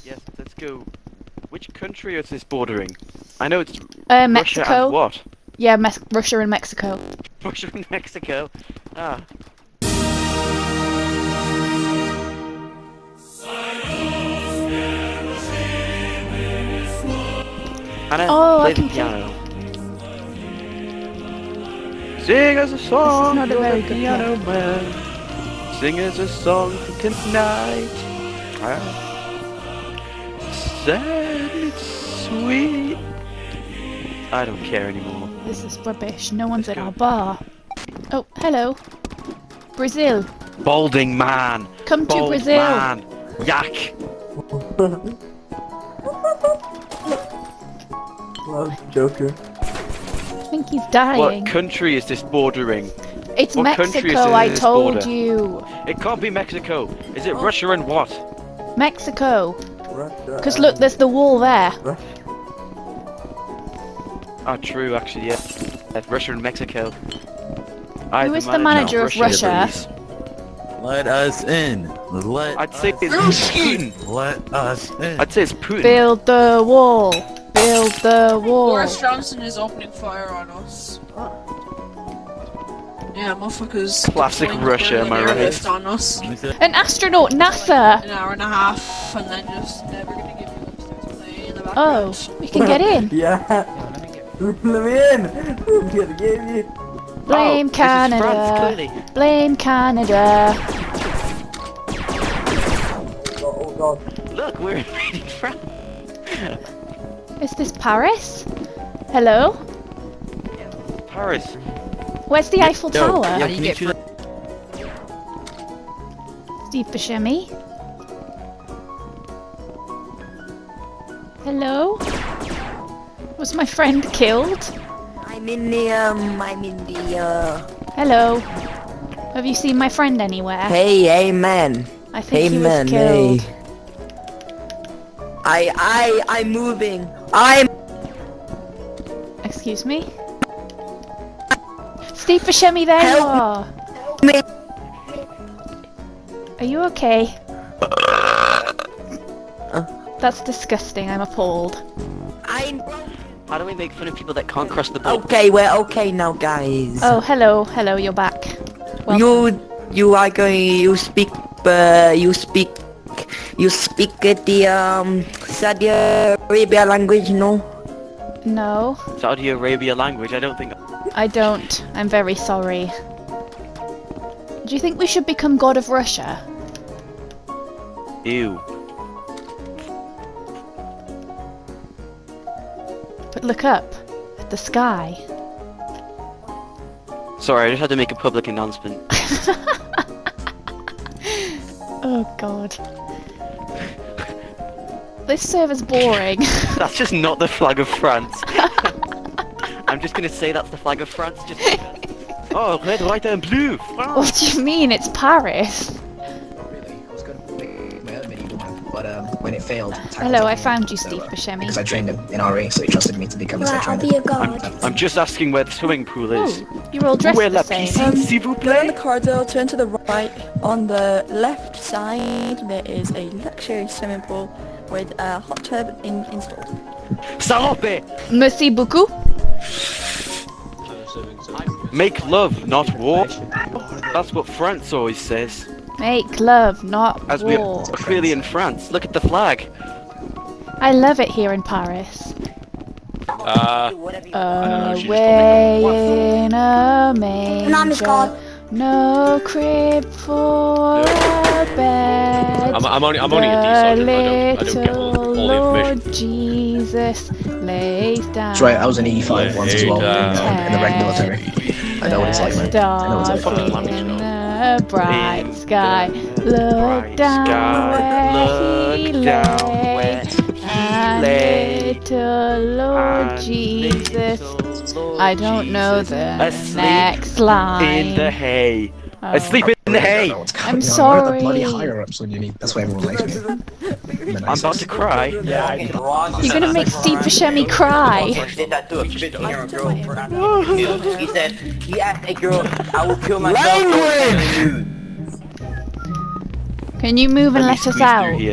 Yes, let's go. Which country is this bordering? I know it's Russia Mexico. and what? Yeah, Russia and Mexico. Russia and Mexico. Ah. Anna, play the piano. Sing us a song, not a very good piano man. Sing us a song for tonight. Sad, it's sweet. I don't care anymore. This is rubbish. No one's at our bar. Oh, hello. Brazil. Balding man. Come to Bald Brazil. Man. Yak. I'm joking. I think he's dying. What country is this bordering? It's what country is Mexico, I this told border? you. It can't be Mexico. Is it Russia and what? Mexico. Russia. Because look, there's the wall there. Ah, true, actually, yeah. That's Russia and Mexico. Who is the manager of Russia? Please. Let us in. I'd say it's Putin. Let us in. I'd say it's Putin. Build the wall. Build the wall. Boris Johnson is opening fire on us. Yeah, motherfuckers. Classic deploying Russia, am I an right? airlift on us. An astronaut, NASA. An hour and a half, and then just never gonna give you upstairs to play in the Oh, background. we can get in. Yeah. Let me in. I'm gonna give you. Blame This is France, Canada. clearly. Blame Canada. Oh god. Look, we're invading France. Is this Paris? Hello? Paris. Where's the Eiffel Tower? Yeah, can you do that? Steve Buscemi? Hello? Was my friend killed? I'm in the Hello? Have you seen my friend anywhere? Hey man. I think Hey he was man, killed. hey. I'm moving. I'm Excuse me? Steve Buscemi, there you Help are! me. Are you okay? That's disgusting, I'm appalled. I'm How do we make fun of people that can't cross the border? okay, we're okay now guys. Oh, hello, hello, you're back. Welcome. You are going you speak the Saudi Arabia language, no? No, Saudi Arabia language, I don't think... I don't. I'm very sorry. Do you think we should become God of Russia? Ew. But look up at the sky. Sorry, I just had to make a public announcement. Oh god. This server's boring. That's just not the flag of France. I'm just gonna say that's the flag of France. Just oh, red, white, and blue. France. What do you mean? It's Paris. Not really. I was going to make my other medieval one, but when it failed... Hello, I found you, Steve Buscemi. Because I trained him in RA, so he trusted me to become his head trainer. I'm just asking where the swimming pool is. Oh, you're all dressed Où est la the same. piscine, s'il vous Go in the plaît? corridor, turn to the right. On the left side, there is a luxury swimming pool with a hot tub installed. Sarope! Merci beaucoup. Make love, not war. That's what France always says. Make love, not As we war. are clearly in France. Look at the flag. I love it here in Paris. don't know, she just Away in a Name is manger, God. no crib for a bed. I'm only a D, so I don't get all the Lord information. Jesus lays down. That's right, I was an E5 once as well in the red military. I know what it's like, man. I know what it's Stars like. in the bright In sky, the look bright down sky, where he look down where lay, he and lay, little Lord and Jesus. little Lord I don't know Jesus the asleep next line. in the hay. Oh. Asleep in the hay. I'm What are sorry. the bloody higher ups when you need? That's why everyone likes me. I'm about to cry. You're gonna make Steve Buscemi cry. Did that to a 15-year-old girl. He said, he asked a girl, I will kill myself. Language! Can you move and Let me let us squeeze through out? here.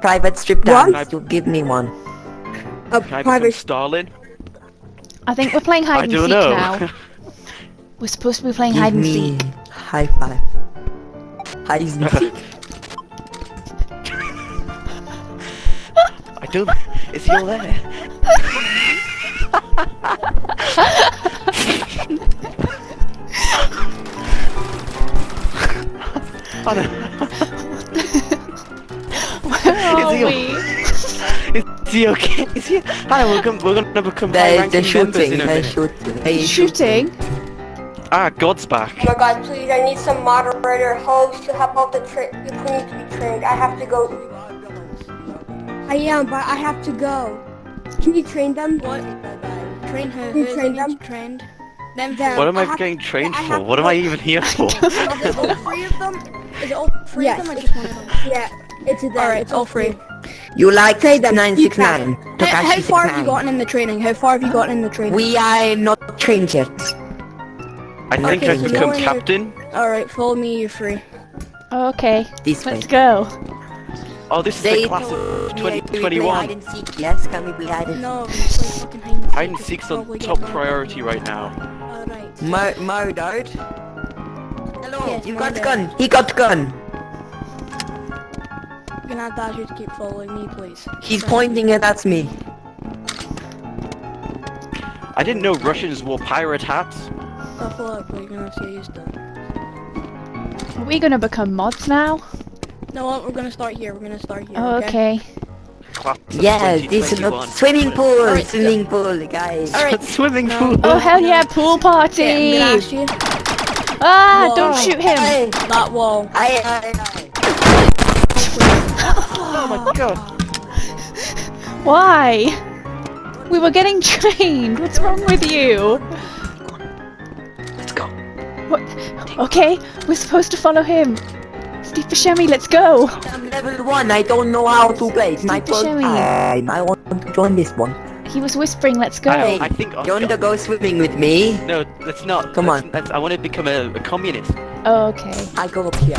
private strip What? dance. You give me one. A Can I become private. Stalin? I think we're playing I hide and don't seek know. now. We're supposed to be playing Give hide and me seek. high five. Hide and seek. I don't. Is he all there? Oh, no. Where are Is he- we? Is he okay? Is he? Hi, we're gonna become They're high-ranking members shooting. in a They're minute. shooting. Hey, Shooting? Ah, God's back. Oh my god, please, I need some moderator host to help out the people need to be trained. I have to go. I am, but I have to go. Can you train them? What? Train her. Can you Who's train needs them? Trained. Them. What am I have- getting trained I for? have What to am I go- even here for? Are there all three of them? Is it all three Yes. of them or just one of them? Yeah, it's a them. Alright, it's all three. You like Say them. 969? How far have you gotten in the training? How far have you gotten in the training? We are not trained yet. I think Okay, I've so become no one- captain. Alright, follow me, you're free. Okay, This way. let's go. Oh, this is They the class told of me we play 2021. hide and seek. Yes, can we play hide and No, it's like fucking hide and seek. Hide and seek's on Probably get top murdered. priority right now. Alright. Murdered? Hello, Yes, you got the murdered. gun. He got the gun. You're gonna have to ask you to keep following me, please. He's pointing it at me. I didn't know Russians wore pirate hats. Tough luck, but you're gonna have to get used to it. Are we gonna become mods now? No, what? We're gonna start here. We're gonna start here. Oh, okay. Class of Yeah, this is 2021. not swimming pool. Alright, Swimming pool, guys. Alright. Swimming No. pool. Oh hell yeah, pool party! Okay, I'm gonna ask you. Ah, Whoa. don't shoot him! Hey, That wall. aye. Oh my god. Why? We were getting trained. What's wrong with you? Let's go. What? Okay, we're supposed to follow him. Steve Buscemi, let's go. I'm level 1. I don't know how to play. It's my Steve first Buscemi. time. I want to join this one. He was whispering, let's go. I think. You want to go swimming with me? No, let's not. Come let's- on. let's- I want to become a communist. Oh, okay. I'll go up here.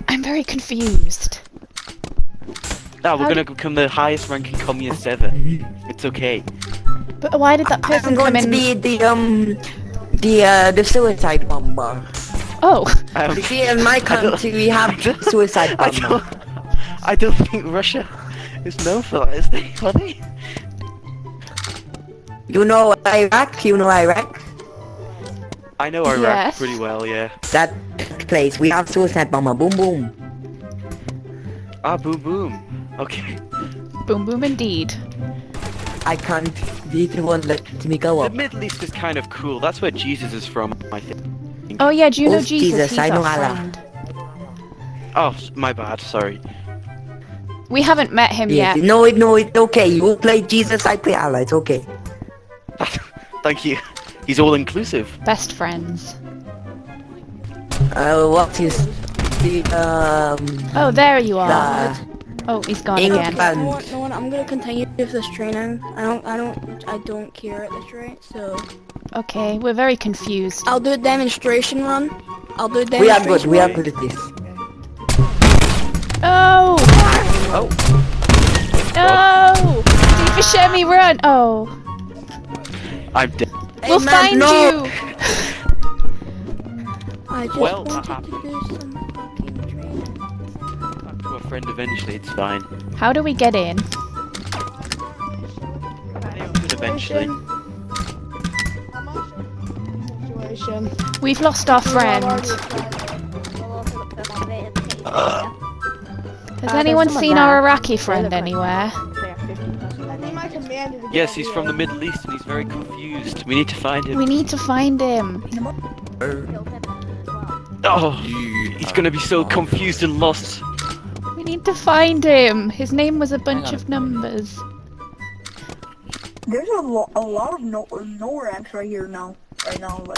I'm very confused. No, we're How gonna become the highest ranking communist ever. It's okay. But why did that person I'm going come to in? be the suicide bomber. Oh, You see, in my country we have suicide I bomber. don't think Russia is known for that, is they? Are they? You know Iraq? You know Iraq? I know Iraq Yes. pretty well, yeah. That place, we have suicide bomber. Boom, boom. Ah, boom boom. Okay. boom boom indeed. I can't. The one let me go The up. Middle East is kind of cool. That's where Jesus is from, I think. Oh yeah, do you know Oh, Jesus? Jesus, He's I know our Allah. friend. Oh, my bad. Sorry. We haven't met him Yes, yet. no, it's okay. You play Jesus, I play Allah. It's okay. Thank you. He's all inclusive. Best friends. What is the Oh, there you are. the Oh, he's gone England? again. No one, I'm gonna continue with this training. I don't care at this rate, so Okay, we're very confused. I'll do a demonstration run. I'll do a We are demonstration good. We are run. good at this. Oh! Oh. No! Steve Buscemi, run! Oh. I'm dead. We'll man, find no. you! I just Well, wanted to do some fucking training. Back to a friend eventually. It's fine. How do we get in? Good eventually. We've lost our friend. Has anyone seen our Iraqi friend anywhere? Yes, he's from the Middle East and he's very confused. We need to find him. We need to find him. Oh, he's gonna be so confused and lost. We need to find him. His name was a bunch of numbers. There's a lot of no ranks right here now. Right now, like,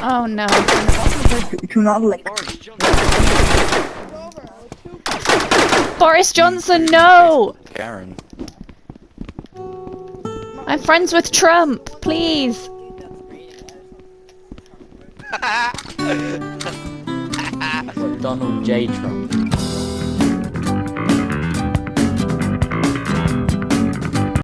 Oh no. do not like. Boris Johnson, no! Karen. I'm friends with Trump, please. Donald J. Trump.